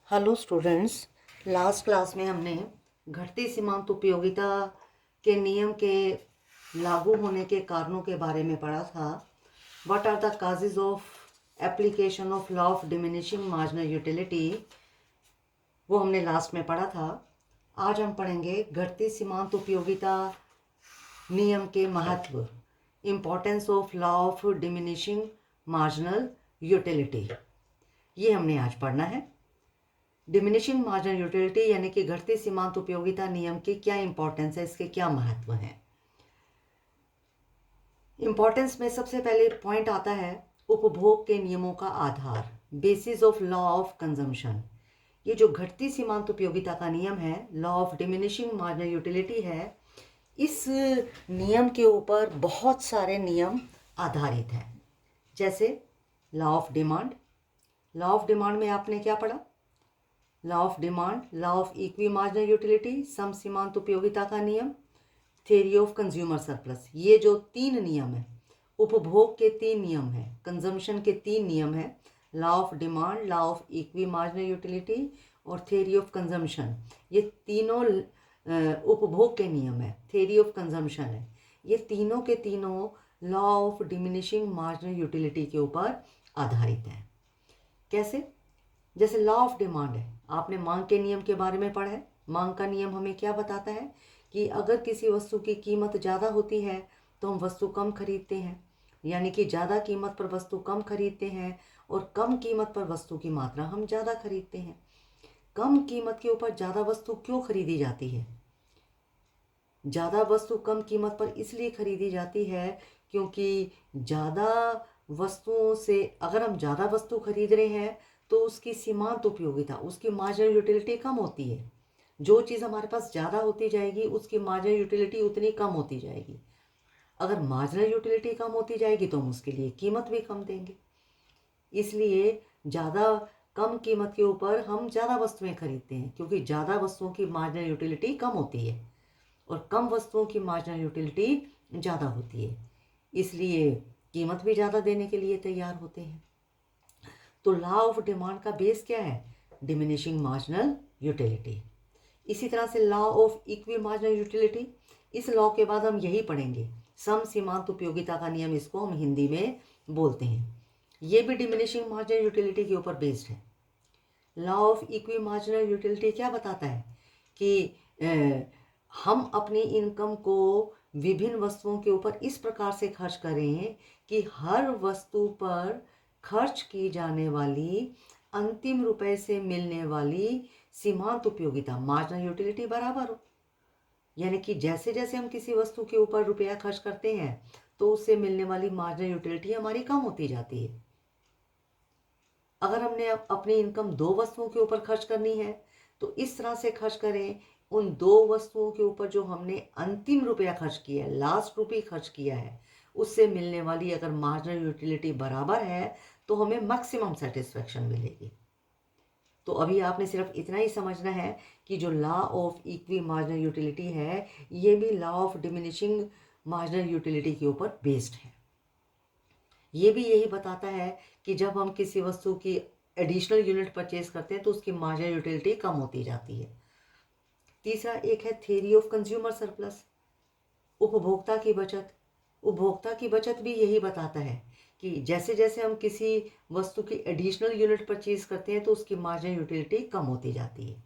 Hello students, last class में हमने घटती सीमांत उपयोगिता के नियम के लागू होने के कारणों के बारे में पढ़ा था। What are the causes of application of law of diminishing marginal utility, वो हमने लास्ट में पढ़ा था। आज हम पढ़ेंगे घटती सीमांत उपयोगिता नियम के महत्व, importance of law of diminishing marginal utility. ये हमने आज पढ़ना है। डिमिनिशिंग मार्जिनल यूटिलिटी यानी कि घटती सीमांत उपयोगिता नियम की क्या इंपॉर्टेंस है, इसके क्या महत्व है। इंपॉर्टेंस में सबसे पहले पॉइंट आता है उपभोग के नियमों का आधार, basis of law of consumption. ये जो घटती सीमांत उपयोगिता का नियम है, law of diminishing marginal utility है, इस नियम के ऊपर बहुत सारे नियम आधारित हैं। जैसे law of demand. Law of demand में आपने क्या पढ़ा? Law of demand, law of equi marginal utility, सम सीमांत उपयोगिता का नियम, थ्योरी ऑफ कंज्यूमर सरप्लस। ये जो तीन नियम है, उपभोग के तीन नियम है, कंजम्पशन के तीन नियम है, law of demand, law of equi marginal utility और थ्योरी ऑफ कंजम्पशन। ये तीनों उपभोग के नियम है, थ्योरी ऑफ कंजम्पशन है। ये तीनों के तीनों law of diminishing marginal utility के ऊपर आधारित है। कैसे? जैसे लॉ ऑफ डिमांड है, आपने मांग के नियम के बारे में पढ़ा है। मांग का नियम हमें क्या बताता है कि अगर किसी वस्तु की कीमत ज़्यादा होती है तो हम वस्तु कम खरीदते हैं, यानी कि ज़्यादा कीमत पर वस्तु कम खरीदते हैं और कम कीमत पर वस्तु की मात्रा हम ज़्यादा खरीदते हैं। कम कीमत के ऊपर ज़्यादा वस्तु क्यों खरीदी जाती है? ज़्यादा वस्तु कम कीमत पर इसलिए खरीदी जाती है क्योंकि ज़्यादा वस्तुओं से, अगर हम ज़्यादा वस्तु खरीद रहे हैं तो उसकी सीमांत उपयोगिता, उसकी मार्जिनल यूटिलिटी कम होती है। जो चीज़ हमारे पास ज़्यादा होती जाएगी उसकी मार्जिनल यूटिलिटी उतनी कम होती जाएगी। अगर मार्जिनल यूटिलिटी कम होती जाएगी तो हम उसके लिए कीमत भी कम देंगे। इसलिए ज़्यादा कम कीमत के ऊपर हम ज़्यादा वस्तुएं खरीदते हैं क्योंकि ज़्यादा वस्तुओं की मार्जिनल यूटिलिटी कम होती है और कम वस्तुओं की मार्जिनल यूटिलिटी ज़्यादा होती है, इसलिए कीमत भी ज़्यादा देने के लिए तैयार होते हैं। तो लॉ ऑफ डिमांड का बेस क्या है? Diminishing marginal utility. इसी तरह से law of equi marginal utility, इस लॉ के बाद हम यही पढ़ेंगे, सम सीमांत उपयोगिता का नियम, इसको हम हिंदी में बोलते हैं। ये भी डिमिनिशिंग मार्जिनल यूटिलिटी के ऊपर बेस्ड है। Law of equi marginal utility क्या बताता है कि हम अपनी इनकम को विभिन्न वस्तुओं के ऊपर इस प्रकार से खर्च करें कि हर वस्तु पर खर्च की जाने वाली अंतिम रुपए से मिलने वाली सीमांत उपयोगिता, मार्जिनल यूटिलिटी बराबर हो। यानी कि जैसे जैसे हम किसी वस्तु के ऊपर रुपया खर्च करते हैं तो उससे मिलने वाली मार्जिनल यूटिलिटी हमारी कम होती जाती है। अगर हमने अपनी इनकम दो वस्तुओं के ऊपर खर्च करनी है तो इस तरह से खर्च करें, उन दो वस्तुओं के ऊपर जो हमने अंतिम रुपया खर्च किया है, लास्ट रुपये खर्च किया है, उससे मिलने वाली अगर मार्जिनल यूटिलिटी बराबर है तो हमें मैक्सिमम सेटिस्फेक्शन मिलेगी। तो अभी आपने सिर्फ इतना ही समझना है कि जो law of equi marginal utility है ये भी law of diminishing marginal utility के ऊपर बेस्ड है। ये भी यही बताता है कि जब हम किसी वस्तु की एडिशनल यूनिट परचेज करते हैं तो उसकी मार्जिनल यूटिलिटी कम होती जाती है। तीसरा एक है थ्योरी ऑफ कंज्यूमर सरप्लस, उपभोक्ता की बचत। उपभोक्ता की बचत भी यही बताता है कि जैसे जैसे हम किसी वस्तु की एडिशनल यूनिट परचेज करते हैं तो उसकी मार्जिनल यूटिलिटी कम होती जाती है।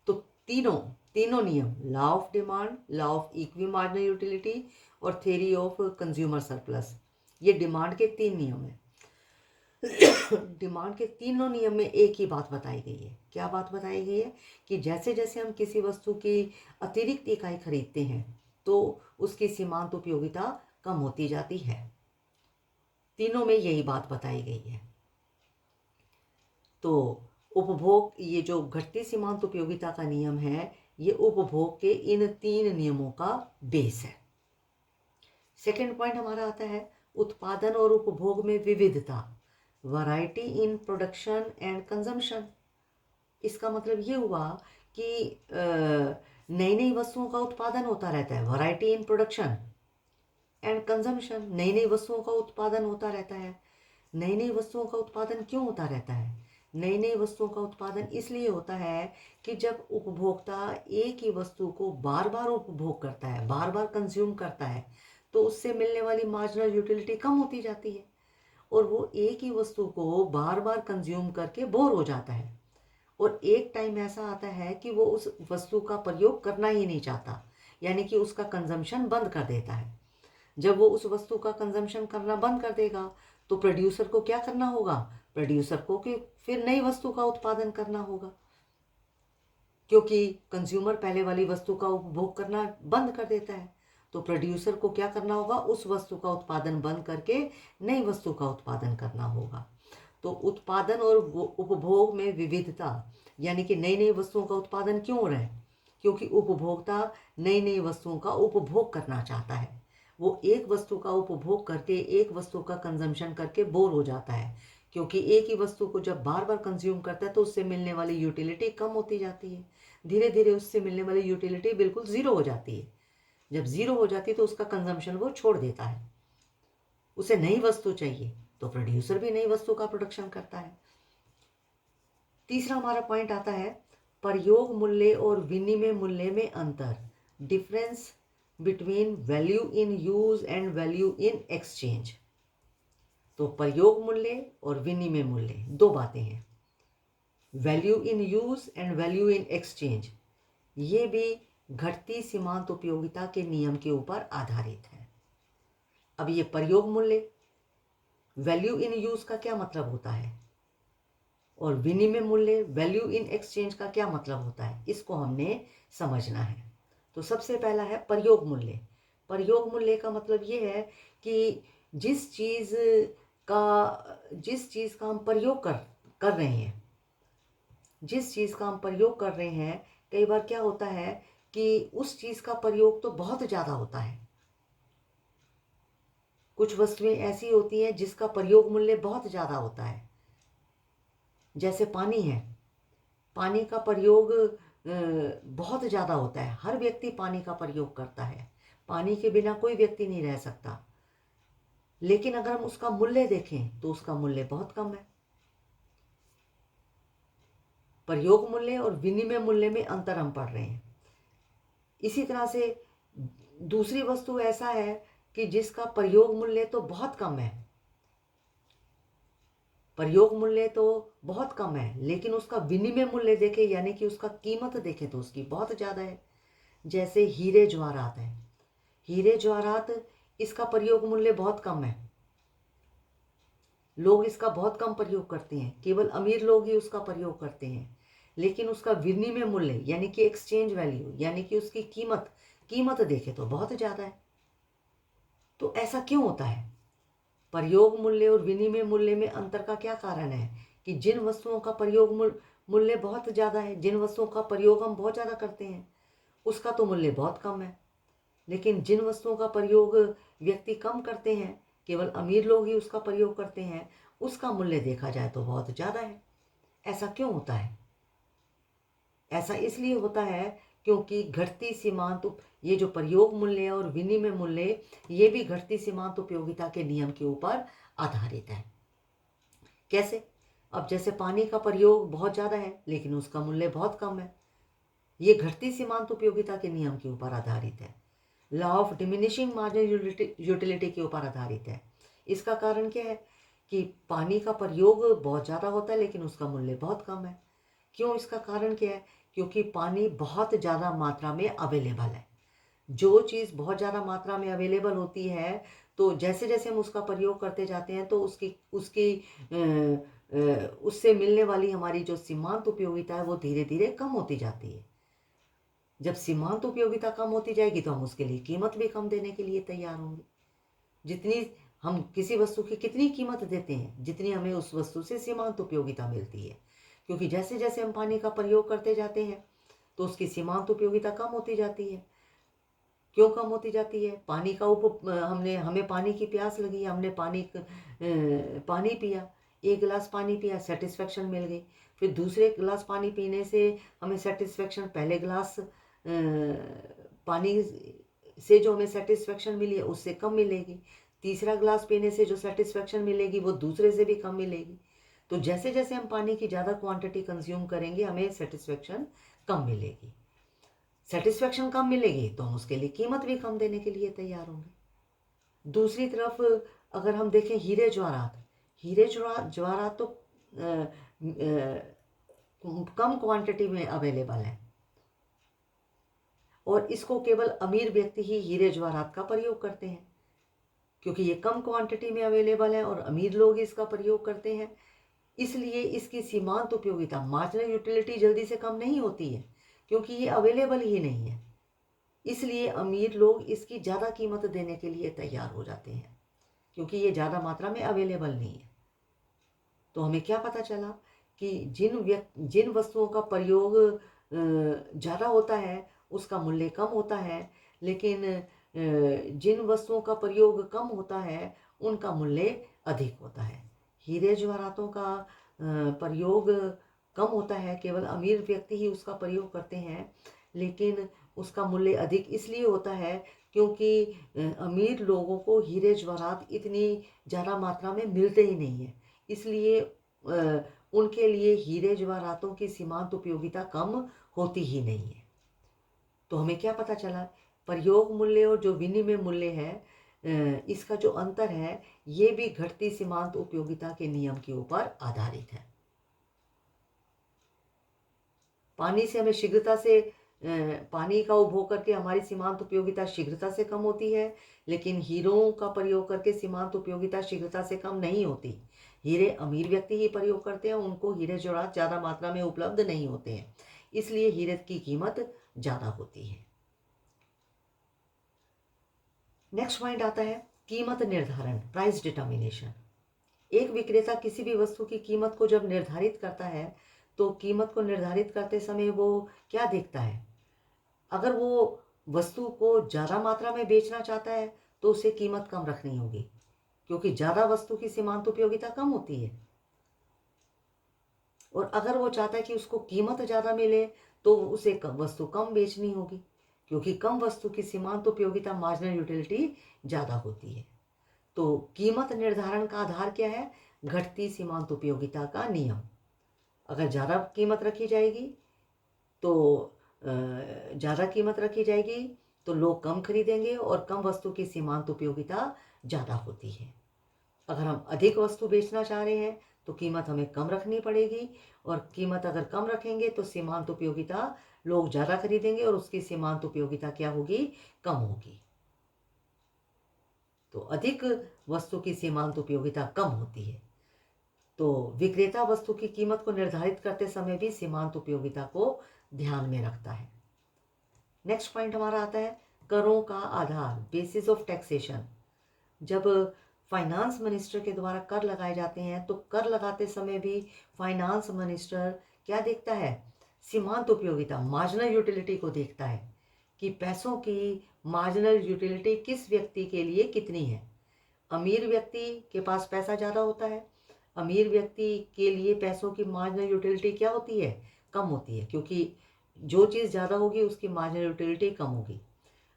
तो तीनों तीनों नियम, law of demand, law of equi marginal utility और थ्योरी ऑफ कंज्यूमर सरप्लस, ये डिमांड के तीन नियम है। डिमांड के तीनों नियम में एक ही बात बताई गई है। क्या बात बताई गई है? कि जैसे जैसे हम किसी वस्तु की अतिरिक्त इकाई खरीदते हैं तो उसकी सीमांत उपयोगिता कम होती जाती है। तीनों में यही बात बताई गई है। तो उपभोग, ये जो घटती सीमांत उपयोगिता का नियम है ये उपभोग के इन तीन नियमों का बेस है। सेकेंड पॉइंट हमारा आता है उत्पादन और उपभोग में विविधता, variety in production and consumption. इसका मतलब ये हुआ कि नई नई वस्तुओं का उत्पादन होता रहता है, variety in production and consumption, नई नई वस्तुओं का उत्पादन होता रहता है। नई नई वस्तुओं का उत्पादन क्यों होता रहता है? नई नई वस्तुओं का उत्पादन इसलिए होता है कि जब उपभोक्ता एक ही वस्तु को बार बार उपभोग करता है, बार बार कंज्यूम करता है, तो उससे मिलने वाली मार्जिनल यूटिलिटी कम होती जाती है और वो एक ही वस्तु को बार बार कंज्यूम करके बोर हो जाता है और एक टाइम ऐसा आता है कि वो उस वस्तु का प्रयोग करना ही नहीं चाहता, यानी कि उसका कंजम्पशन बंद कर देता है। जब वो उस वस्तु का कंजम्पशन करना बंद कर देगा तो प्रोड्यूसर को क्या करना होगा? प्रोड्यूसर को कि फिर नई वस्तु का उत्पादन करना होगा, क्योंकि कंज्यूमर पहले वाली वस्तु का उपभोग करना बंद कर देता है। तो प्रोड्यूसर को क्या करना होगा? उस वस्तु का उत्पादन बंद करके नई वस्तु का उत्पादन करना होगा। तो उत्पादन और उपभोग में विविधता, यानी कि नई नई वस्तुओं का उत्पादन क्यों हो रहा है? क्योंकि उपभोक्ता नई नई वस्तुओं का उपभोग करना चाहता है। वो एक वस्तु का उपभोग करके, एक वस्तु का कंजम्पशन करके बोर हो जाता है, क्योंकि एक ही वस्तु को जब बार बार कंज्यूम करता है तो उससे मिलने वाली यूटिलिटी कम होती जाती है। धीरे धीरे उससे मिलने वाली यूटिलिटी बिल्कुल ज़ीरो हो जाती है। जब ज़ीरो हो जाती है तो उसका कंजम्पशन वो छोड़ देता है। उसे नई वस्तु चाहिए तो प्रोड्यूसर भी नई वस्तु का प्रोडक्शन करता है। तीसरा हमारा पॉइंट आता है प्रयोग मूल्य और विनिमय मूल्य में अंतर, difference between value in use and value in exchange. तो प्रयोग मूल्य और विनिमय मूल्य दो बातें हैं। Value in use and value in exchange, ये भी घटती सीमांत उपयोगिता के नियम के ऊपर आधारित है। अब ये प्रयोग मूल्य, वैल्यू इन यूज का क्या मतलब होता है और विनिमय मूल्य, वैल्यू इन एक्सचेंज का क्या मतलब होता है, इसको हमने समझना है। तो सबसे पहला है प्रयोग मूल्य। प्रयोग मूल्य का मतलब ये है कि जिस चीज़ का हम प्रयोग कर रहे हैं, जिस चीज़ का हम प्रयोग कर रहे हैं, कई बार क्या होता है कि उस चीज़ का प्रयोग तो बहुत ज़्यादा होता है। कुछ वस्तुएं ऐसी होती हैं जिसका प्रयोग मूल्य बहुत ज़्यादा होता है। जैसे पानी है, पानी का प्रयोग बहुत ज़्यादा होता है। हर व्यक्ति पानी का प्रयोग करता है, पानी के बिना कोई व्यक्ति नहीं रह सकता। लेकिन अगर हम उसका मूल्य देखें तो उसका मूल्य बहुत कम है। प्रयोग मूल्य और विनिमय मूल्य में अंतर हम पढ़ रहे हैं। इसी तरह से दूसरी वस्तु ऐसा है कि जिसका प्रयोग मूल्य तो बहुत कम है, प्रयोग मूल्य तो बहुत कम है, लेकिन उसका विनिमय मूल्य देखें, यानी कि उसका कीमत देखें तो उसकी बहुत ज़्यादा है। जैसे हीरे जवाहरात है, हीरे जवाहरात, इसका प्रयोग मूल्य बहुत कम है, लोग इसका बहुत कम प्रयोग करते हैं, केवल अमीर लोग ही उसका प्रयोग करते हैं। लेकिन उसका विनिमय मूल्य यानी कि एक्सचेंज वैल्यू, यानी कि उसकी कीमत देखें तो बहुत ज़्यादा है। तो ऐसा क्यों होता है? प्रयोग मूल्य और विनिमय मूल्य में अंतर का क्या कारण है कि जिन वस्तुओं का प्रयोग मूल्य बहुत ज़्यादा है, जिन वस्तुओं का प्रयोग हम बहुत ज़्यादा करते हैं, उसका तो मूल्य बहुत कम है। लेकिन जिन वस्तुओं का प्रयोग व्यक्ति कम करते हैं, केवल अमीर लोग ही उसका प्रयोग करते हैं, उसका मूल्य देखा जाए तो बहुत ज़्यादा है। ऐसा क्यों होता है? ऐसा इसलिए होता है क्योंकि घटती सीमांत ये जो प्रयोग मूल्य और विनिमय मूल्य, ये भी घटती सीमांत उपयोगिता के नियम के ऊपर आधारित है। कैसे? अब जैसे पानी का प्रयोग बहुत ज़्यादा है लेकिन उसका मूल्य बहुत कम है, ये घटती सीमांत उपयोगिता के नियम के ऊपर आधारित है। Law of diminishing marginal utility के ऊपर आधारित है। इसका कारण क्या है कि पानी का प्रयोग बहुत ज़्यादा होता है लेकिन उसका मूल्य बहुत कम है। क्यों? इसका कारण क्या है? क्योंकि पानी बहुत ज़्यादा मात्रा में अवेलेबल है। जो चीज़ बहुत ज़्यादा मात्रा में अवेलेबल होती है, तो जैसे जैसे हम उसका प्रयोग करते जाते हैं तो उसकी उसकी उससे मिलने वाली हमारी जो सीमांत उपयोगिता है वो धीरे धीरे कम होती जाती है। जब सीमांत उपयोगिता कम होती जाएगी तो हम उसके लिए कीमत भी कम देने के लिए तैयार होंगे। जितनी हम किसी वस्तु की कितनी कीमत देते हैं, जितनी हमें उस वस्तु से सीमांत उपयोगिता मिलती है। क्योंकि जैसे जैसे हम पानी का प्रयोग करते जाते हैं तो उसकी सीमांत उपयोगिता कम होती जाती है। क्यों कम होती जाती है? पानी का हमें पानी की प्यास लगी, हमने पानी पिया, एक गिलास पानी पिया, सेटिस्फेक्शन मिल गई। फिर दूसरे गिलास पानी पीने से हमें सेटिस्फेक्शन, पहले गिलास पानी से जो हमें सेटिस्फेक्शन मिली है उससे कम मिलेगी। तीसरा गिलास पीने से जो सेटिस्फेक्शन मिलेगी वो दूसरे से भी कम मिलेगी। तो जैसे जैसे हम पानी की ज़्यादा क्वांटिटी कंज्यूम करेंगे हमें सेटिस्फेक्शन कम मिलेगी। सेटिस्फेक्शन कम मिलेगी तो हम उसके लिए कीमत भी कम देने के लिए तैयार होंगे। दूसरी तरफ अगर हम देखें हीरे जवाहरात तो कम क्वांटिटी में अवेलेबल है और इसको केवल अमीर व्यक्ति ही हीरे जवाहरात का प्रयोग करते हैं, क्योंकि ये कम क्वांटिटी में अवेलेबल है और अमीर लोग इसका प्रयोग करते हैं। इसलिए इसकी सीमांत उपयोगिता मार्जिनल यूटिलिटी जल्दी से कम नहीं होती है, क्योंकि ये अवेलेबल ही नहीं है। इसलिए अमीर लोग इसकी ज़्यादा कीमत देने के लिए तैयार हो जाते हैं, क्योंकि ये ज़्यादा मात्रा में अवेलेबल नहीं है। तो हमें क्या पता चला कि जिन वस्तुओं का प्रयोग ज़्यादा होता है उसका मूल्य कम होता है, लेकिन जिन वस्तुओं का प्रयोग कम होता है उनका मूल्य अधिक होता है। हीरे जवाहरातों का प्रयोग कम होता है, केवल अमीर व्यक्ति ही उसका प्रयोग करते हैं, लेकिन उसका मूल्य अधिक इसलिए होता है क्योंकि अमीर लोगों को हीरे जवाहरात इतनी ज़्यादा मात्रा में मिलते ही नहीं है। इसलिए उनके लिए हीरे जवाहरातों की सीमांत उपयोगिता कम होती ही नहीं है। तो हमें क्या पता चला, प्रयोग मूल्य और जो विनिमय मूल्य है इसका जो अंतर है ये भी घटती सीमांत उपयोगिता के नियम के ऊपर आधारित है। पानी से हमें शीघ्रता से पानी का उपभोग करके हमारी सीमांत उपयोगिता शीघ्रता से कम होती है, लेकिन हीरों का प्रयोग करके सीमांत उपयोगिता शीघ्रता से कम नहीं होती। हीरे अमीर व्यक्ति ही प्रयोग करते हैं, उनको हीरे जवाहरात ज़्यादा मात्रा में उपलब्ध नहीं होते हैं, इसलिए हीरे की कीमत ज़्यादा होती है। नेक्स्ट पॉइंट आता है कीमत निर्धारण, प्राइस डिटर्मिनेशन। एक विक्रेता किसी भी वस्तु की कीमत को जब निर्धारित करता है तो कीमत को निर्धारित करते समय वो क्या देखता है? अगर वो वस्तु को ज़्यादा मात्रा में बेचना चाहता है तो उसे कीमत कम रखनी होगी, क्योंकि ज़्यादा वस्तु की सीमांत उपयोगिता कम होती है। और अगर वो चाहता है कि उसको कीमत ज़्यादा मिले तो उसे वस्तु कम बेचनी होगी, क्योंकि कम वस्तु की सीमांत उपयोगिता मार्जिनल यूटिलिटी ज़्यादा होती है। तो कीमत निर्धारण का आधार क्या है? घटती सीमांत उपयोगिता का नियम। अगर ज़्यादा कीमत रखी जाएगी तो ज़्यादा कीमत रखी जाएगी तो लोग कम खरीदेंगे और कम वस्तु की सीमांत उपयोगिता ज़्यादा होती है। अगर हम अधिक वस्तु बेचना चाह रहे हैं तो कीमत हमें कम रखनी पड़ेगी, और कीमत अगर कम रखेंगे तो सीमांत उपयोगिता लोग ज़्यादा खरीदेंगे और उसकी सीमांत उपयोगिता क्या होगी? कम होगी। तो अधिक वस्तु की सीमांत उपयोगिता कम होती है। तो विक्रेता वस्तु की कीमत को निर्धारित करते समय भी सीमांत उपयोगिता को ध्यान में रखता है। नेक्स्ट पॉइंट हमारा आता है करों का आधार, बेसिस ऑफ टैक्सेशन। जब फाइनेंस मिनिस्टर के द्वारा कर लगाए जाते हैं तो कर लगाते समय भी फाइनेंस मिनिस्टर क्या देखता है? सीमांत उपयोगिता, मार्जिनल यूटिलिटी को देखता है कि पैसों की मार्जिनल यूटिलिटी किस व्यक्ति के लिए कितनी है। अमीर व्यक्ति के पास पैसा ज़्यादा होता है, अमीर व्यक्ति के लिए पैसों की मार्जिनल यूटिलिटी क्या होती है? कम होती है, क्योंकि जो चीज़ ज़्यादा होगी उसकी मार्जिनल यूटिलिटी कम होगी।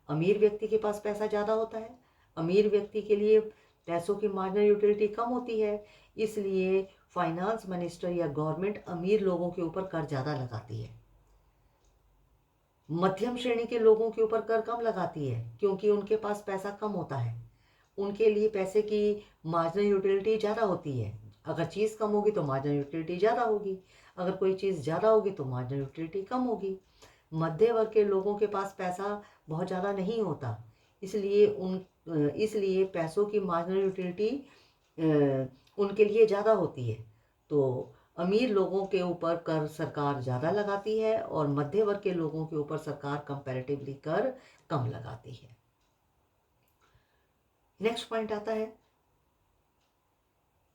अमीर व्यक्ति के पास पैसा ज़्यादा होता है, अमीर व्यक्ति के लिए पैसों की मार्जिनल यूटिलिटी कम होती है, इसलिए फाइनेंस मिनिस्टर या गवर्नमेंट अमीर लोगों के ऊपर कर ज़्यादा लगाती है, मध्यम श्रेणी के लोगों के ऊपर कर कम लगाती है, क्योंकि उनके पास पैसा कम होता है, उनके लिए पैसे की मार्जिनल यूटिलिटी ज़्यादा होती है। अगर चीज़ कम होगी तो मार्जिनल यूटिलिटी ज़्यादा होगी, अगर कोई चीज़ ज़्यादा होगी तो मार्जिनल यूटिलिटी कम होगी। मध्य वर्ग के लोगों के पास पैसा बहुत ज़्यादा नहीं होता, इसलिए पैसों की मार्जिनल यूटिलिटी उनके लिए ज़्यादा होती है। तो अमीर लोगों के ऊपर कर सरकार ज़्यादा लगाती है और मध्य वर्ग के लोगों के ऊपर सरकार कंपैरेटिवली कर कम लगाती है। नेक्स्ट पॉइंट आता है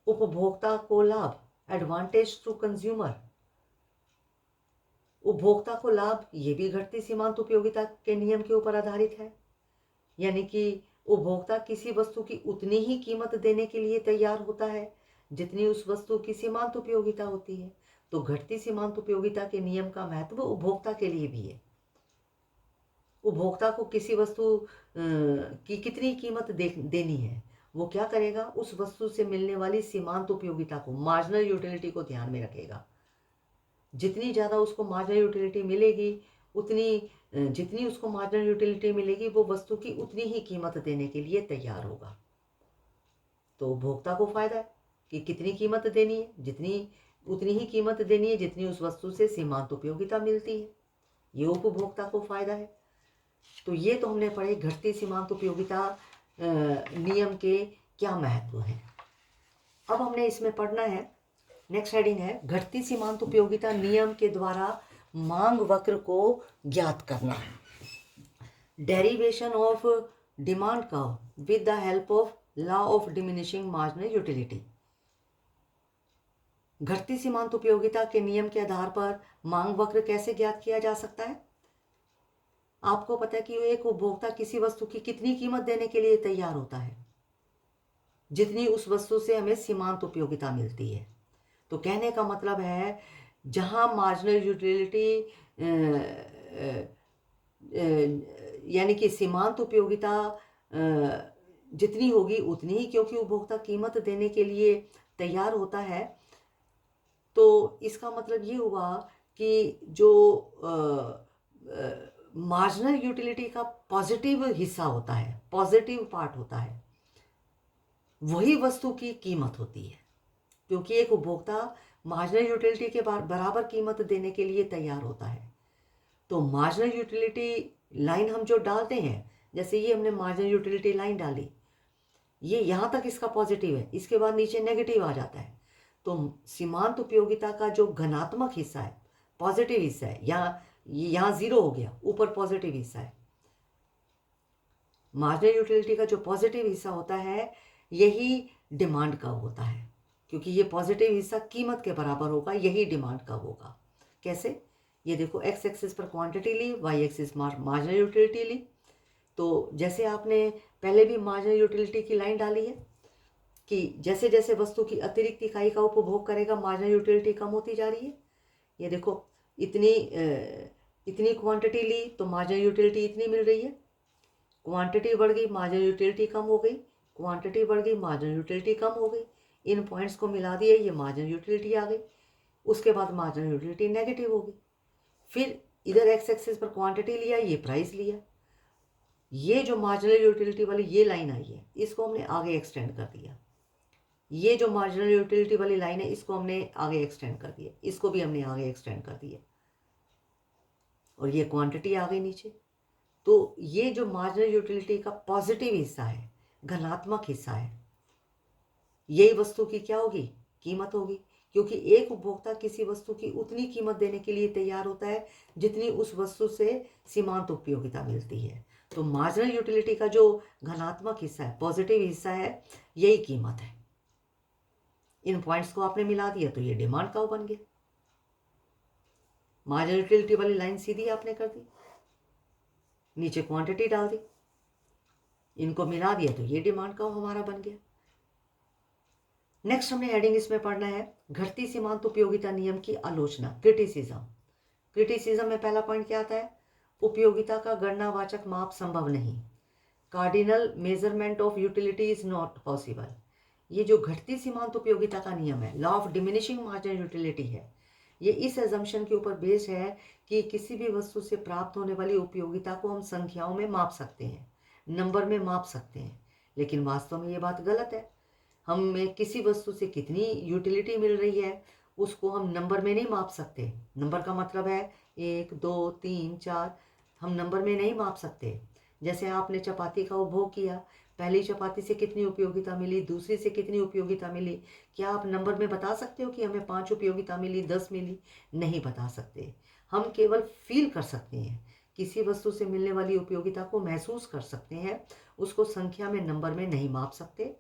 उपभोक्ता को लाभ, एडवांटेज टू कंज्यूमर। उपभोक्ता को लाभ ये भी घटती सीमांत उपयोगिता के नियम के ऊपर आधारित है, यानी कि उपभोक्ता किसी वस्तु की उतनी ही कीमत देने के लिए तैयार होता है जितनी उस वस्तु की सीमांत उपयोगिता होती है। तो घटती सीमांत उपयोगिता के नियम का महत्व उपभोक्ता के लिए भी है। उपभोक्ता को किसी वस्तु की कितनी कीमत देनी है वो क्या करेगा, उस वस्तु से मिलने वाली सीमांत उपयोगिता को, मार्जिनल यूटिलिटी को ध्यान में रखेगा। जितनी ज़्यादा उसको मार्जिनल यूटिलिटी मिलेगी जितनी उसको मार्जिनल यूटिलिटी मिलेगी वो वस्तु की उतनी ही कीमत देने के लिए तैयार होगा। तो उपभोक्ता को फायदा है कि कितनी कीमत देनी है, उतनी ही कीमत देनी है जितनी उस वस्तु से सीमांत उपयोगिता मिलती है। ये उपभोक्ता को फायदा है। तो ये तो हमने पढ़े घटती सीमांत उपयोगिता नियम के क्या महत्व है। अब हमने इसमें पढ़ना है, नेक्स्ट हेडिंग है घटती सीमांत उपयोगिता नियम के द्वारा मांग वक्र को ज्ञात करना। Derivation of demand curve with the help of law of diminishing marginal utility. घटती सीमांत उपयोगिता के नियम के आधार पर मांग वक्र कैसे ज्ञात किया जा सकता है। आपको पता है कि एक उपभोक्ता किसी वस्तु की कितनी कीमत देने के लिए तैयार होता है, जितनी उस वस्तु से हमें सीमांत उपयोगिता मिलती है। तो कहने का मतलब है जहां मार्जिनल यूटिलिटी यानी कि सीमांत उपयोगिता जितनी होगी उतनी ही, क्योंकि उपभोक्ता कीमत देने के लिए तैयार होता है। तो इसका मतलब ये हुआ कि जो मार्जिनल यूटिलिटी का पॉजिटिव हिस्सा होता है, पॉजिटिव पार्ट होता है, वही वस्तु की कीमत होती है। क्योंकि एक उपभोक्ता मार्जिनल यूटिलिटी के बराबर कीमत देने के लिए तैयार होता है। तो मार्जिनल यूटिलिटी लाइन हम जो डालते हैं, जैसे ये हमने मार्जिनल यूटिलिटी लाइन डाली, ये यहाँ तक इसका पॉजिटिव है, इसके बाद नीचे नेगेटिव आ जाता है। तो सीमांत उपयोगिता का जो घनात्मक हिस्सा है, पॉजिटिव हिस्सा है, यहाँ जीरो हो गया, ऊपर पॉजिटिव हिस्सा है। मार्जिनल यूटिलिटी का जो पॉजिटिव हिस्सा होता है यही डिमांड का होता है, क्योंकि ये पॉजिटिव हिस्सा कीमत के बराबर होगा, यही डिमांड का होगा। कैसे, ये देखो एक्स एक्सिस पर क्वांटिटी ली, वाई एक्सिस मार्जिनल यूटिलिटी ली। तो जैसे आपने पहले भी मार्जिनल यूटिलिटी की लाइन डाली है कि जैसे जैसे वस्तु की अतिरिक्त इकाई का उपभोग करेगा मार्जिनल यूटिलिटी कम होती जा रही है। ये देखो इतनी क्वांटिटी ली तो मार्जिनल यूटिलिटी इतनी मिल रही है, क्वांटिटी बढ़ गई मार्जिनल यूटिलिटी कम हो गई, क्वांटिटी बढ़ गई मार्जिनल यूटिलिटी कम हो गई। इन पॉइंट्स को मिला दिया, ये मार्जिनल यूटिलिटी आ गई। उसके बाद मार्जिनल यूटिलिटी नेगेटिव हो गई। फिर इधर एक्स एक्सिस पर क्वांटिटी लिया, ये प्राइस लिया। ये जो मार्जिनल यूटिलिटी वाली ये लाइन आई है, इसको हमने आगे एक्सटेंड कर दिया। ये जो मार्जिनल यूटिलिटी वाली लाइन है, इसको हमने आगे एक्सटेंड कर दिया, इसको भी हमने आगे एक्सटेंड कर दिया, और ये क्वांटिटी आ गई नीचे। तो ये जो मार्जिनल यूटिलिटी का पॉजिटिव हिस्सा है, घनात्मक हिस्सा है, यही वस्तु की क्या होगी, कीमत होगी। क्योंकि एक उपभोक्ता किसी वस्तु की उतनी कीमत देने के लिए तैयार होता है जितनी उस वस्तु से सीमांत उपयोगिता मिलती है। तो मार्जिनल यूटिलिटी का जो घनात्मक हिस्सा है, पॉजिटिव हिस्सा है, यही कीमत है। इन पॉइंट्स को आपने मिला दिया तो ये डिमांड कर्व बन गया। मार्जिनल यूटिलिटी वाली लाइन सीधी आपने कर दी, नीचे क्वांटिटी डाल दी, इनको मिला दिया तो ये डिमांड कर्व हमारा बन गया। नेक्स्ट हमने हेडिंग इसमें पढ़ना है घटती सीमांत उपयोगिता नियम की आलोचना, क्रिटिसिज्म। क्रिटिसिज्म में पहला पॉइंट क्या आता है, उपयोगिता का गणनावाचक माप संभव नहीं, cardinal measurement of utility is not possible. ये जो घटती सीमांत उपयोगिता का नियम है, law of diminishing marginal utility है, ये इस एजम्पशन के ऊपर बेस्ड है कि किसी भी वस्तु से प्राप्त होने वाली उपयोगिता को हम संख्याओं में माप सकते हैं, नंबर में माप सकते हैं। लेकिन वास्तव में ये बात गलत है। हमें किसी वस्तु से कितनी यूटिलिटी मिल रही है उसको हम नंबर में नहीं माप सकते। नंबर का मतलब है 1 2 3 4, हम नंबर में नहीं माप सकते। जैसे आपने चपाती का उपभोग किया, पहली चपाती से कितनी उपयोगिता मिली, दूसरी से कितनी उपयोगिता मिली, क्या आप नंबर में बता सकते हो कि हमें 5 उपयोगिता मिली, 10 मिली? नहीं बता सकते। हम केवल फील कर सकते हैं, किसी वस्तु से मिलने वाली उपयोगिता को महसूस कर सकते हैं, उसको संख्या में नंबर में नहीं माप सकते।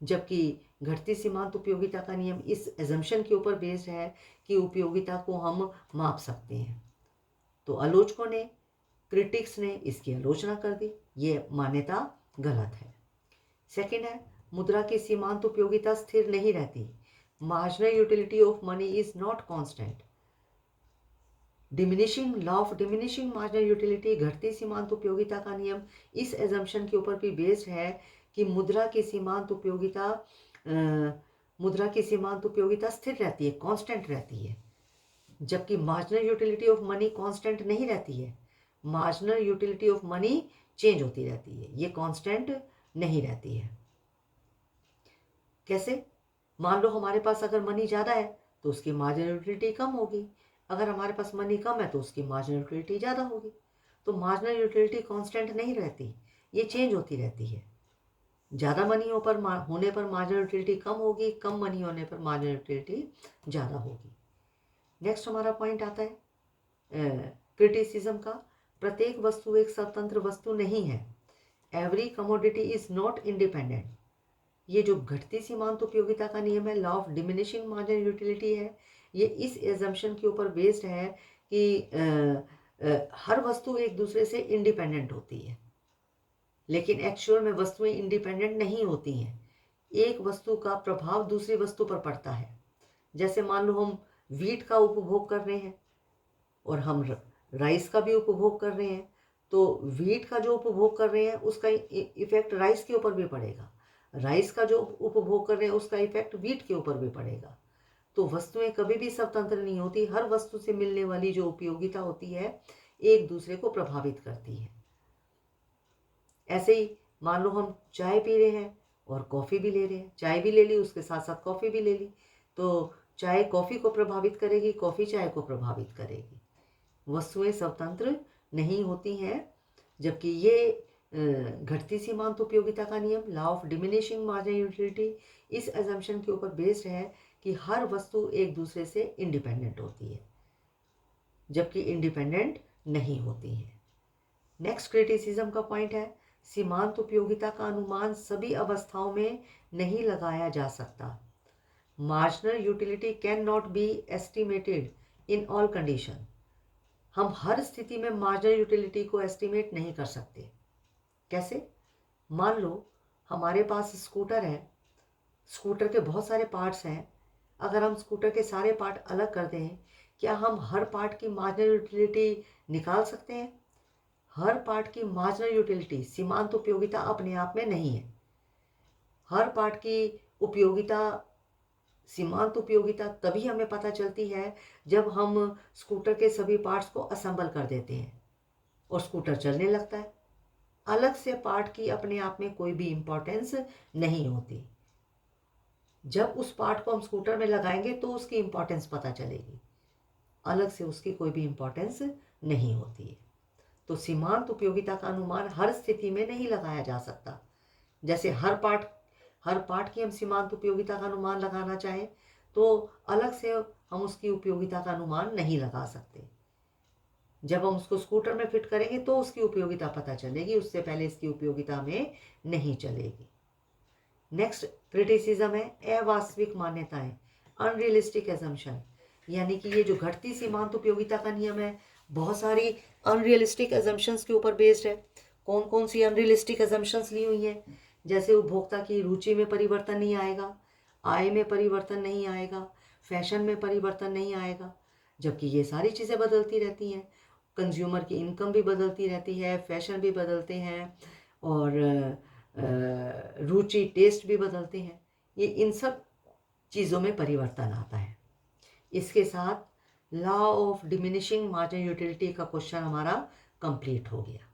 जबकि घटती सीमांत उपयोगिता का नियम इस एजम्पशन के ऊपर बेस्ड है कि उपयोगिता को हम माप सकते हैं। तो आलोचकों ने, क्रिटिक्स ने इसकी आलोचना कर दी, ये मान्यता गलत है। सेकंड है, मुद्रा की सीमांत उपयोगिता स्थिर नहीं रहती, marginal utility of money is not constant. Diminishing law of diminishing marginal utility, घटती सीमांत उपयोगिता का नियम इस एजम्पशन के ऊपर भी बेस्ड है कि मुद्रा की सीमांत उपयोगिता स्थिर रहती है, कांस्टेंट रहती है, जबकि marginal utility of money constant नहीं रहती है। Marginal utility of money change होती रहती है, ये कांस्टेंट नहीं रहती है। कैसे? मान लो हमारे पास अगर मनी ज़्यादा है तो उसकी मार्जिनल यूटिलिटी कम होगी, अगर हमारे पास मनी कम है तो उसकी मार्जिनल यूटिलिटी ज़्यादा होगी। तो मार्जिनल यूटिलिटी कांस्टेंट नहीं रहती, ये चेंज होती रहती है। ज़्यादा मनी होने पर मार्जिनल यूटिलिटी कम होगी, कम मनी होने पर मार्जिनल यूटिलिटी ज़्यादा होगी। नेक्स्ट हमारा पॉइंट आता है क्रिटिसिज्म का। प्रत्येक वस्तु एक स्वतंत्र वस्तु नहीं है। Every commodity is not independent. ये जो घटती सीमांत उपयोगिता का नियम है, law of diminishing marginal utility है, ये इस एजम्पशन के ऊपर बेस्ड है कि हर वस्तु एक दूसरे से इंडिपेंडेंट होती है, लेकिन एक्चुअल में वस्तुएं इंडिपेंडेंट नहीं होती हैं। एक वस्तु का प्रभाव दूसरी वस्तु पर पड़ता है। जैसे मान लो हम वीट का उपभोग कर रहे हैं और हम राइस का भी उपभोग कर रहे हैं, तो वीट का जो उपभोग कर रहे हैं उसका इफेक्ट राइस के ऊपर भी पड़ेगा, राइस का जो उपभोग कर रहे हैं उसका इफेक्ट वीट के ऊपर भी पड़ेगा। तो वस्तुएं कभी भी स्वतंत्र नहीं होती, हर वस्तु से मिलने वाली जो उपयोगिता होती है एक दूसरे को प्रभावित करती है। ऐसे ही मान लो हम चाय पी रहे हैं और कॉफ़ी भी ले रहे हैं, चाय भी ले ली उसके साथ साथ कॉफ़ी भी ले ली, तो चाय कॉफ़ी को प्रभावित करेगी, कॉफ़ी चाय को प्रभावित करेगी। वस्तुएं स्वतंत्र नहीं होती हैं, जबकि ये घटती सीमांत उपयोगिता का नियम, law of diminishing marginal utility, इस एजम्पशन के ऊपर बेस्ड है कि हर वस्तु एक दूसरे से इंडिपेंडेंट होती है, जबकि इंडिपेंडेंट नहीं होती है। नेक्स्ट क्रिटिसिज्म का पॉइंट है, सीमांत उपयोगिता का अनुमान सभी अवस्थाओं में नहीं लगाया जा सकता। Marginal utility can not be estimated in all condition. हम हर स्थिति में मार्जिनल यूटिलिटी को एस्टिमेट नहीं कर सकते। कैसे? मान लो हमारे पास स्कूटर है, स्कूटर के बहुत सारे पार्ट्स हैं, अगर हम स्कूटर के सारे पार्ट अलग कर दें, क्या हम हर पार्ट की मार्जिनल यूटिलिटी निकाल सकते हैं? हर पार्ट की मार्जिनल यूटिलिटी, सीमांत उपयोगिता अपने आप में नहीं है। हर पार्ट की उपयोगिता, सीमांत उपयोगिता तभी हमें पता चलती है जब हम स्कूटर के सभी पार्ट्स को असेंबल कर देते हैं और स्कूटर चलने लगता है। अलग से पार्ट की अपने आप में कोई भी इम्पोर्टेंस नहीं होती। जब उस पार्ट को हम स्कूटर में लगाएंगे तो उसकी इम्पोर्टेंस पता चलेगी, अलग से उसकी कोई भी इम्पोर्टेंस नहीं होती है। तो सीमांत उपयोगिता का अनुमान हर स्थिति में नहीं लगाया जा सकता। जैसे हर पार्ट की हम सीमांत उपयोगिता का अनुमान लगाना चाहें तो अलग से हम उसकी उपयोगिता का अनुमान नहीं लगा सकते। जब हम उसको स्कूटर में फिट करेंगे तो उसकी उपयोगिता पता चलेगी, उससे पहले इसकी उपयोगिता में नहीं चलेगी। नेक्स्ट क्रिटिसिज्म है अवास्तविक मान्यताएं, अनरियलिस्टिक एजम्पशन। यानी कि ये जो घटती सीमांत उपयोगिता का नियम है बहुत सारी अनरियलिस्टिक एजम्पशंस के ऊपर बेस्ड है। कौन कौन सी अनरियलिस्टिक एजम्पशंस ली हुई हैं? जैसे उपभोक्ता की रुचि में परिवर्तन नहीं आएगा, आय में परिवर्तन नहीं आएगा, फैशन में परिवर्तन नहीं आएगा, जबकि ये सारी चीज़ें बदलती रहती हैं। कंज्यूमर की इनकम भी बदलती रहती है, फैशन भी बदलते हैं और रुचि, टेस्ट भी बदलते हैं। ये इन सब चीज़ों में परिवर्तन आता है। इसके साथ law of diminishing marginal utility का क्वेश्चन हमारा कंप्लीट हो गया।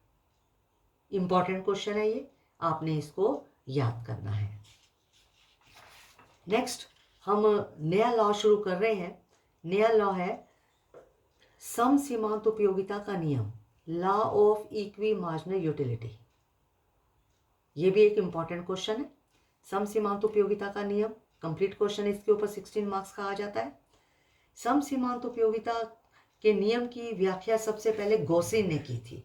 इम्पॉर्टेंट क्वेश्चन है ये, आपने इसको याद करना है। नेक्स्ट हम नया लॉ शुरू कर रहे हैं। नया लॉ है सम सीमांत उपयोगिता का नियम, law of equi marginal utility. ये भी एक इम्पॉर्टेंट क्वेश्चन है। सम सीमांत उपयोगिता का नियम, कंप्लीट क्वेश्चन, इसके ऊपर 16 मार्क्स का आ जाता है। सम सीमांत उपयोगिता के नियम की व्याख्या सबसे पहले गॉसिन ने की थी,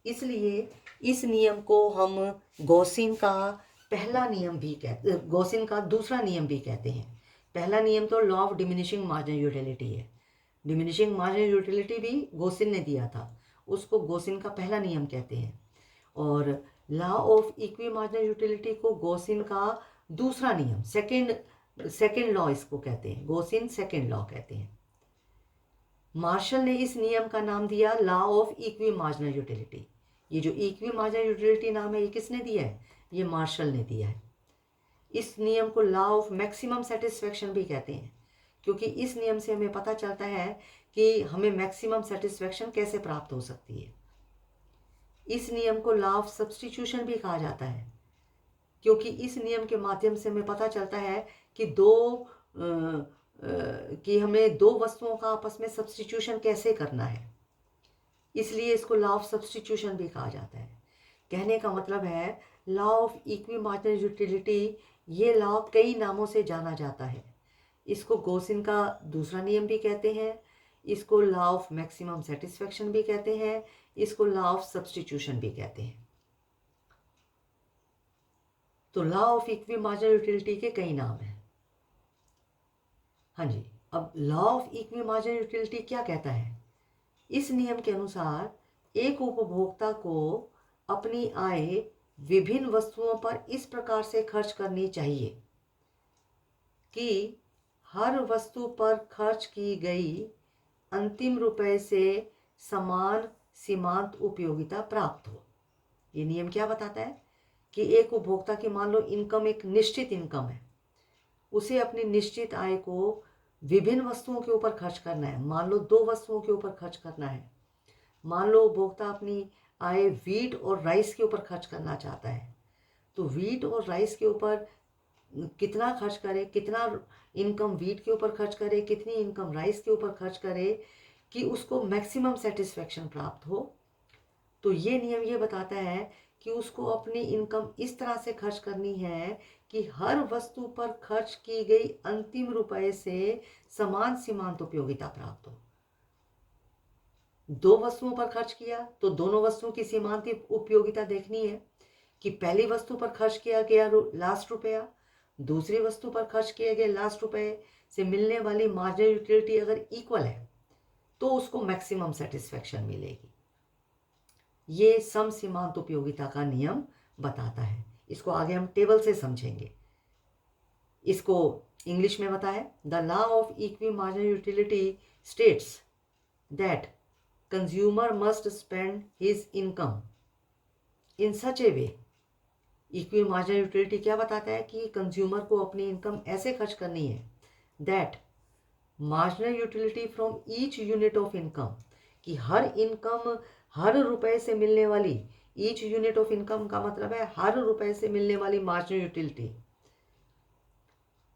इसलिए इस नियम को हम गॉसिन का पहला नियम भी कहते, गॉसिन का दूसरा नियम भी कहते हैं। पहला नियम तो law of diminishing marginal utility है। डिमिनिशिंग मार्जिनल यूटिलिटी भी गॉसिन ने दिया था, उसको गॉसिन का पहला नियम कहते हैं। और law of equi marginal utility को गॉसिन का दूसरा नियम, सेकेंड लॉ इसको कहते हैं, गॉसिन सेकेंड लॉ कहते हैं। मार्शल ने इस नियम का नाम दिया law of equi marginal utility. ये जो इक्वी मार्जिनल यूटिलिटी नाम है ये किसने दिया है? ये मार्शल ने दिया है। इस नियम को लॉ ऑफ मैक्सिमम सेटिस्फैक्शन भी कहते हैं, क्योंकि इस नियम से हमें पता चलता है कि हमें मैक्सिमम सेटिस्फैक्शन कैसे प्राप्त हो सकती है। इस नियम को लॉ ऑफ सब्स्टिट्यूशन भी कहा जाता है, क्योंकि इस नियम के माध्यम से हमें पता चलता है कि कि हमें दो वस्तुओं का आपस में सब्स्टिट्यूशन कैसे करना है, इसलिए इसको लॉ ऑफ सब्स्टिट्यूशन भी कहा जाता है। कहने का मतलब है law of equi marginal utility, ये लॉ कई नामों से जाना जाता है। इसको गोसिन का दूसरा नियम भी कहते हैं, इसको लॉ ऑफ मैक्सिमम सेटिस्फैक्शन भी कहते हैं, इसको लॉ ऑफ सब्स्टिट्यूशन भी कहते हैं। तो law of equi marginal utility के कई नाम हैं। हाँ जी, अब law of equi marginal utility क्या कहता है? इस नियम के अनुसार एक उपभोक्ता को अपनी आय विभिन्न वस्तुओं पर इस प्रकार से खर्च करनी चाहिए कि हर वस्तु पर खर्च की गई अंतिम रुपए से समान सीमांत उपयोगिता प्राप्त हो। ये नियम क्या बताता है कि एक उपभोक्ता की मान लो इनकम एक निश्चित इनकम है, उसे अपनी निश्चित आय को विभिन्न वस्तुओं के ऊपर खर्च करना है। मान लो दो वस्तुओं के ऊपर खर्च करना है। मान लो उपभोक्ता अपनी आय व्हीट और राइस के ऊपर खर्च करना चाहता है, तो व्हीट और राइस के ऊपर कितना खर्च करे, कितना इनकम व्हीट के ऊपर खर्च करे, कितनी इनकम राइस के ऊपर खर्च करे कि उसको मैक्सिमम सेटिस्फैक्शन प्राप्त हो। तो ये नियम ये बताता है कि उसको अपनी इनकम इस तरह से खर्च करनी है कि हर वस्तु पर खर्च की गई अंतिम रुपए से समान सीमांत उपयोगिता प्राप्त हो। दो वस्तुओं पर खर्च किया तो दोनों वस्तुओं की सीमांत उपयोगिता देखनी है कि पहली वस्तु पर खर्च किया गया लास्ट रुपया दूसरी वस्तु पर खर्च किए गए लास्ट रुपए से मिलने वाली मार्जिनल यूटिलिटी अगर इक्वल है तो उसको मैक्सिमम सेटिस्फैक्शन मिलेगी। ये सम सीमांत उपयोगिता का नियम बताता है। इसको आगे हम टेबल से समझेंगे। इसको इंग्लिश में बताएं, the law of equi marginal utility states that consumer must spend his income in such a way. Equi marginal utility क्या बताता है कि कंज्यूमर को अपनी इनकम ऐसे खर्च करनी है that marginal utility from each unit of income, कि हर रुपए से मिलने वाली, ईच यूनिट ऑफ इनकम का मतलब है हर रुपए से मिलने वाली marginal utility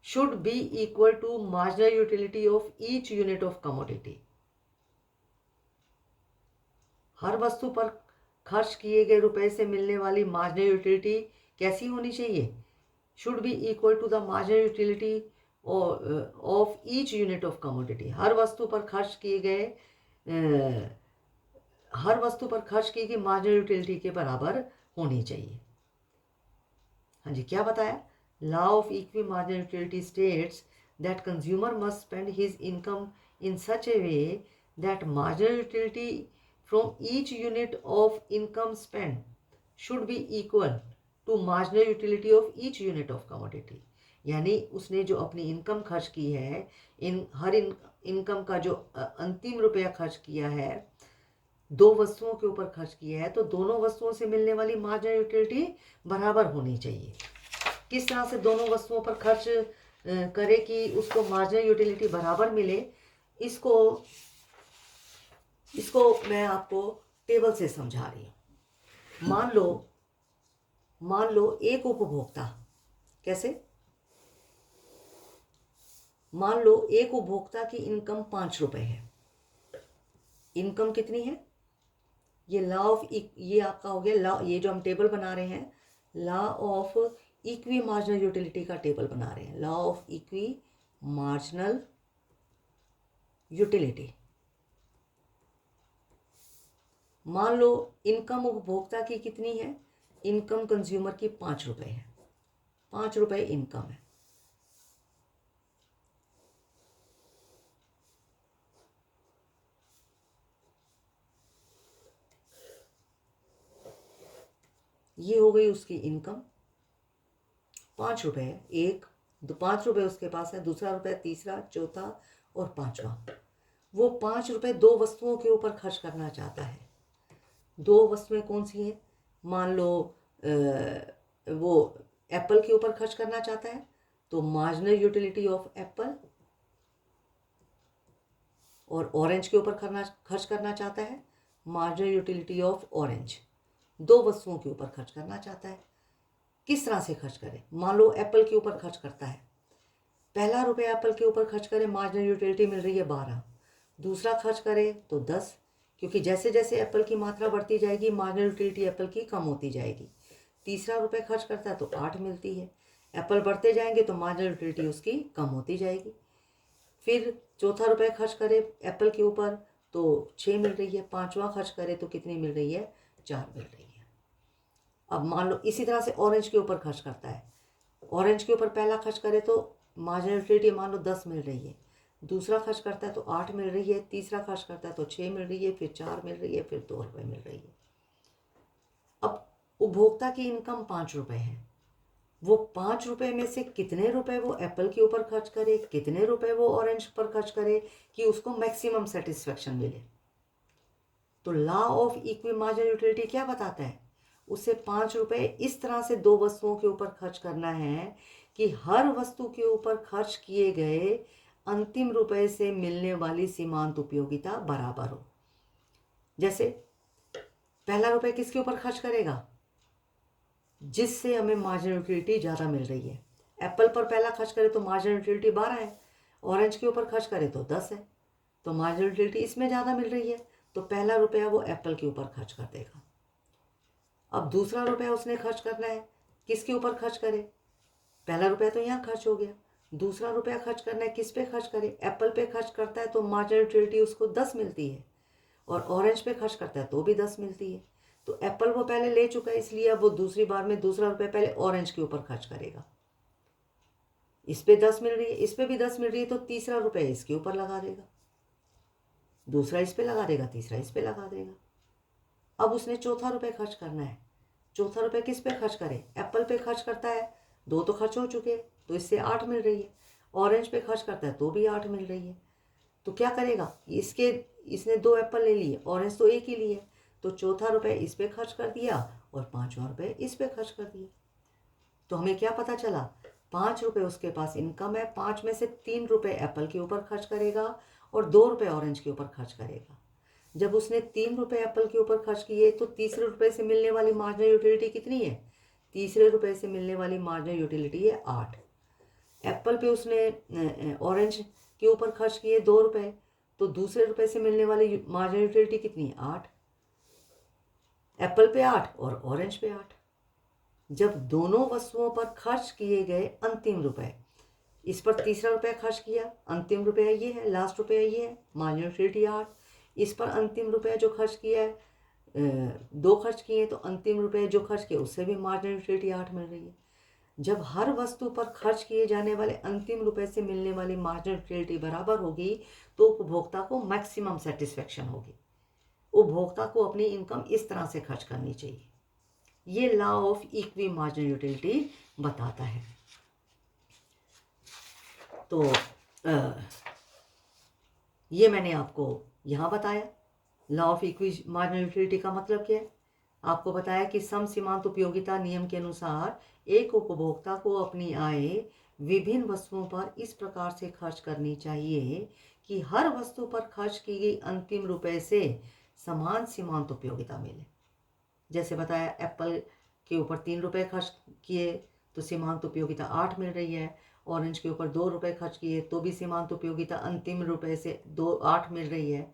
should be equal to marginal utility of each unit of commodity. हर वस्तु पर खर्च किए गए रुपए से मिलने वाली मार्जिनल यूटिलिटी कैसी होनी चाहिए? Should be equal to the marginal utility of each unit of commodity. हर वस्तु पर खर्च की गई मार्जिनल यूटिलिटी के बराबर होनी चाहिए। हाँ जी, क्या बताया? Law of equi marginal utility states that consumer must spend his income in such a way that marginal utility from each unit of income spend should be equal to marginal utility of each unit of commodity. यानी उसने जो अपनी income खर्च की है, हर income का जो अंतिम रुपया खर्च किया है, दो वस्तुओं के ऊपर खर्च किया है, तो दोनों वस्तुओं से मिलने वाली मार्जिनल यूटिलिटी बराबर होनी चाहिए। किस तरह से दोनों वस्तुओं पर खर्च करे कि उसको मार्जिनल यूटिलिटी बराबर मिले, इसको मैं आपको टेबल से समझा रही हूँ। मान लो एक उपभोक्ता, कैसे? मान लो एक उपभोक्ता की इनकम 5 रुपए है। इनकम कितनी है? ये आपका हो गया लॉ, ये जो हम टेबल बना रहे हैं law of equi marginal utility का टेबल बना रहे हैं। Law of equi marginal utility. मान लो इनकम उपभोक्ता की कितनी है? इनकम कंज्यूमर की 5 रुपए है। 5 रुपए इनकम है। ये हो गई उसकी इनकम। 5 रुपए है, एक 5 रुपए उसके पास है, दूसरा रुपए, तीसरा, चौथा और पांचवा। वो 5 रुपए दो वस्तुओं के ऊपर खर्च करना चाहता है। दो वस्तुएं कौन सी हैं? मान लो वो एप्पल के ऊपर खर्च करना चाहता है तो मार्जिनल यूटिलिटी ऑफ एप्पल, और ऑरेंज के ऊपर खर्च करना चाहता है मार्जिनल यूटिलिटी ऑफ ऑरेंज। दो वस्तुओं के ऊपर खर्च करना चाहता है। किस तरह से खर्च करे? मान लो एप्पल के ऊपर खर्च करता है, पहला रुपया एप्पल के ऊपर खर्च करे, मार्जिनल यूटिलिटी मिल रही है 12, दूसरा खर्च करे तो 10, क्योंकि जैसे जैसे एप्पल की मात्रा बढ़ती जाएगी मार्जिनल यूटिलिटी एप्पल की कम होती जाएगी। तीसरा रुपये खर्च करता है तो 8 मिलती है, एप्पल बढ़ते जाएंगे तो मार्जिनल यूटिलिटी उसकी कम होती जाएगी। फिर चौथा रुपये खर्च करे एप्पल के ऊपर तो 6 मिल रही है, पांचवा खर्च करे तो कितनी मिल रही है? 4 मिल रही है। अब मान लो इसी तरह से ऑरेंज के ऊपर खर्च करता है, ऑरेंज के ऊपर पहला खर्च करे तो मार्जिनल यूटिलिटी मान लो 10 मिल रही है, दूसरा खर्च करता है तो 8 मिल रही है, तीसरा खर्च करता है तो 6 मिल रही है, फिर 4 मिल रही है, फिर 2 रुपये मिल रही है। अब उपभोक्ता की इनकम 5 रुपये है, वो 5 रुपये में से कितने रुपए वो एप्पल के ऊपर खर्च करे, कितने रुपए वो ऑरेंज पर खर्च करे कि उसको मैक्सिमम सेटिस्फेक्शन मिले। तो law of equi marginal utility क्या बताता है? उसे 5 रुपये इस तरह से दो वस्तुओं के ऊपर खर्च करना है कि हर वस्तु के ऊपर खर्च किए गए अंतिम रुपए से मिलने वाली सीमांत उपयोगिता बराबर हो। जैसे पहला रुपये किसके ऊपर खर्च करेगा? जिससे हमें मार्जिनल यूटिलिटी ज़्यादा मिल रही है। एप्पल पर पहला खर्च करे तो मार्जिनल यूटिलिटी 12 है, ऑरेंज के ऊपर खर्च करे तो 10 है, तो मार्जिनल यूटिलिटी इसमें ज़्यादा मिल रही है, तो पहला रुपया वो एप्पल के ऊपर खर्च कर देगा। अब दूसरा रुपया उसने खर्च करना है, किसके ऊपर खर्च करे? पहला रुपया तो यहाँ खर्च हो गया, दूसरा रुपया खर्च करना है, किस पे खर्च करे? एप्पल पे खर्च करता है तो मार्जिनल यूटिलिटी उसको 10 मिलती है, और ऑरेंज पे खर्च करता है तो भी 10 मिलती है। तो एप्पल वो पहले ले चुका है, इसलिए अब वो दूसरी बार में दूसरा रुपया पहले ऑरेंज के ऊपर खर्च करेगा। इस पे 10 मिल रही है, इस पे भी 10 मिल रही है, तो तीसरा रुपया इसके ऊपर लगा देगा, दूसरा इस पे लगा देगा, तीसरा इस पे लगा देगा। अब उसने चौथा रुपया खर्च करना है, चौथा रुपया किस पे खर्च करे? एप्पल पे खर्च करता है, 2 तो खर्च हो चुके तो इससे 8 मिल रही है, ऑरेंज पे खर्च करता है तो भी 8 मिल रही है। तो क्या करेगा? इसने 2 एप्पल ले लिए, ऑरेंज तो एक ही लिए, तो चौथा रुपये इस पे खर्च कर दिया और पांचवा रुपये इस पे खर्च कर दिया। तो हमें क्या पता चला? 5 रुपये उसके पास इनकम है, 5 में से 3 रुपये एप्पल के ऊपर खर्च करेगा और 2 रुपये ऑरेंज के ऊपर खर्च करेगा। जब उसने 3 रुपये एप्पल के ऊपर खर्च किए तो तीसरे रुपये से मिलने वाली मार्जिनल यूटिलिटी कितनी है? तीसरे रुपये से मिलने वाली मार्जिनल यूटिलिटी है 8। एप्पल पे उसने ऑरेंज के ऊपर खर्च किए 2 रुपये, तो दूसरे रुपये से मिलने वाली मार्जिनल यूटिलिटी कितनी है? 8। एप्पल पे 8 और ऑरेंज पे 8। जब दोनों वस्तुओं पर खर्च किए गए अंतिम रुपए, इस पर तीसरा रुपया खर्च किया, अंतिम रुपया ये है, लास्ट रुपया ये है, मार्जिनल यूटिलिटी 8। इस पर अंतिम रुपया जो खर्च किया है, 2 खर्च किए तो अंतिम रुपये जो खर्च किए उससे भी मार्जिनल यूटिलिटी 8 मिल रही है। जब हर वस्तु पर खर्च किए जाने वाले अंतिम रुपये से मिलने वाली मार्जिनल यूटिलिटी बराबर होगी तो उपभोक्ता को मैक्सिमम सेटिस्फेक्शन होगी। उपभोक्ता को अपनी इनकम इस तरह से खर्च करनी चाहिए। ये law of equi marginal utility बताता है। तो ये मैंने आपको यहाँ बताया। Law of equi marginal utility का मतलब क्या है? आपको बताया कि सम सीमांत उपयोगिता नियम के अनुसार एक उपभोक्ता को अपनी आय विभिन्न वस्तुओं पर इस प्रकार से खर्च करनी चाहिए कि हर वस्तु पर खर्च की गई अंतिम रुपए से समान सीमांत उपयोगिता मिले। जैसे बताया, एप्पल के ऊपर 3 रुपये खर्च किए तो सीमांत उपयोगिता 8 मिल रही है, ऑरेंज के ऊपर 2 रुपये खर्च किए तो भी सीमांत उपयोगिता अंतिम रुपये से 8 मिल रही है।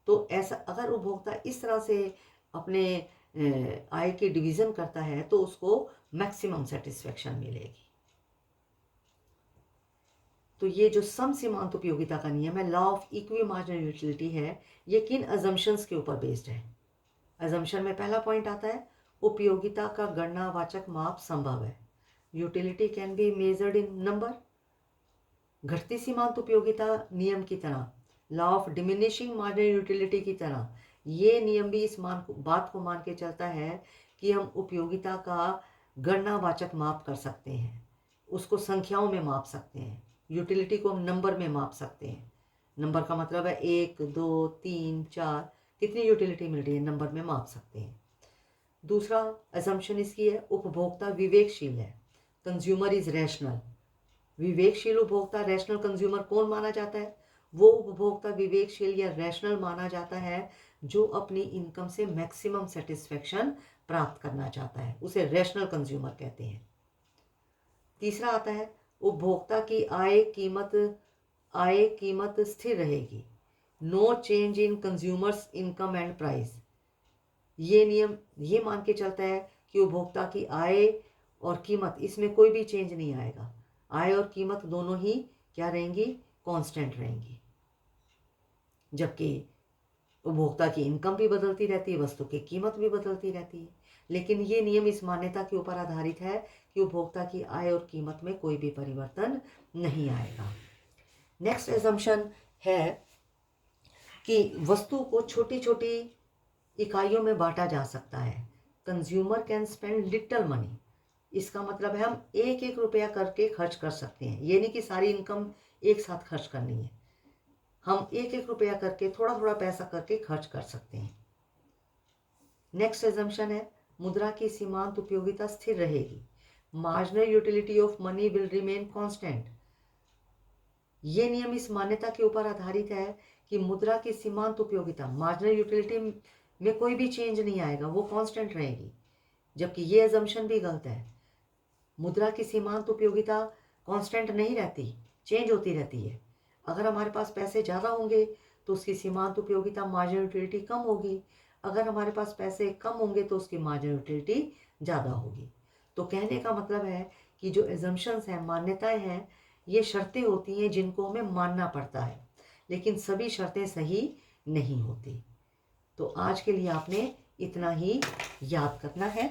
तो ऐसा अगर उपभोक्ता इस तरह से अपने आय की डिवीज़न करता है तो उसको मैक्सिमम सेटिस्फेक्शन मिलेगी। तो ये जो सम सीमांत उपयोगिता का नियम है, law of equi marginal utility है, ये किन अजम्पशंस के ऊपर बेस्ड है? अजम्पशन में पहला पॉइंट आता है, उपयोगिता का गणनावाचक माप संभव है। Utility can be measured in number. घटती सीमांत उपयोगिता नियम की तरह, law of diminishing marginal utility की तरह, ये नियम भी इस बात को मान के चलता है कि हम उपयोगिता का गणनावाचक माप कर सकते हैं, उसको संख्याओं में माप सकते हैं। यूटिलिटी को हम नंबर में माप सकते हैं। नंबर का मतलब है 1, 2, 3, 4, कितनी यूटिलिटी मिल रही है, नंबर में माप सकते हैं। दूसरा assumption इसकी है, उपभोक्ता विवेकशील है, कंज्यूमर इज रैशनल। विवेकशील उपभोक्ता, रैशनल कंज्यूमर कौन माना जाता है? वो उपभोक्ता विवेकशील या रैशनल माना जाता है जो अपनी इनकम से मैक्सिमम सेटिस्फेक्शन प्राप्त करना चाहता है, उसे रैशनल कंज्यूमर कहते हैं। तीसरा आता है, उपभोक्ता की आय कीमत स्थिर रहेगी, no change in consumers income and price. ये नियम ये मान के चलता है कि उपभोक्ता की आय और कीमत, इसमें कोई भी चेंज नहीं आएगा। आय और कीमत दोनों ही क्या रहेंगी? कांस्टेंट रहेंगी। जबकि उपभोक्ता की इनकम भी बदलती रहती है, वस्तु की कीमत भी बदलती रहती है। लेकिन ये नियम इस मान्यता के ऊपर आधारित है कि उपभोक्ता की आय और कीमत में कोई भी परिवर्तन नहीं आएगा। नेक्स्ट एजम्पशन है कि वस्तु को छोटी छोटी इकाइयों में बांटा जा सकता है। Consumer can spend little money. इसका मतलब है हम एक एक रुपया करके खर्च कर सकते हैं। ये नहीं कि सारी इनकम एक साथ खर्च करनी है, हम एक एक रुपया करके, थोड़ा थोड़ा पैसा करके खर्च कर सकते हैं। नेक्स्ट एजम्पशन है, मुद्रा की सीमांत उपयोगिता स्थिर रहेगी, marginal utility of money will remain constant. ये नियम इस मान्यता के ऊपर आधारित है कि मुद्रा की सीमांत उपयोगिता, मार्जिनल यूटिलिटी में कोई भी चेंज नहीं आएगा, वो कांस्टेंट रहेगी। जबकि ये एजम्पशन भी गलत है। मुद्रा की सीमांत उपयोगिता कांस्टेंट नहीं रहती, चेंज होती रहती है। अगर हमारे पास पैसे ज़्यादा होंगे तो उसकी सीमांत उपयोगिता, मार्जिनल यूटिलिटी कम होगी। अगर हमारे पास पैसे कम होंगे तो उसकी मार्जिनल यूटिलिटी ज़्यादा होगी। तो कहने का मतलब है कि जो एजम्पशंस हैं, मान्यताएं हैं, ये शर्तें होती हैं जिनको हमें मानना पड़ता है, लेकिन सभी शर्तें सही नहीं होती। तो आज के लिए आपने इतना ही याद करना है।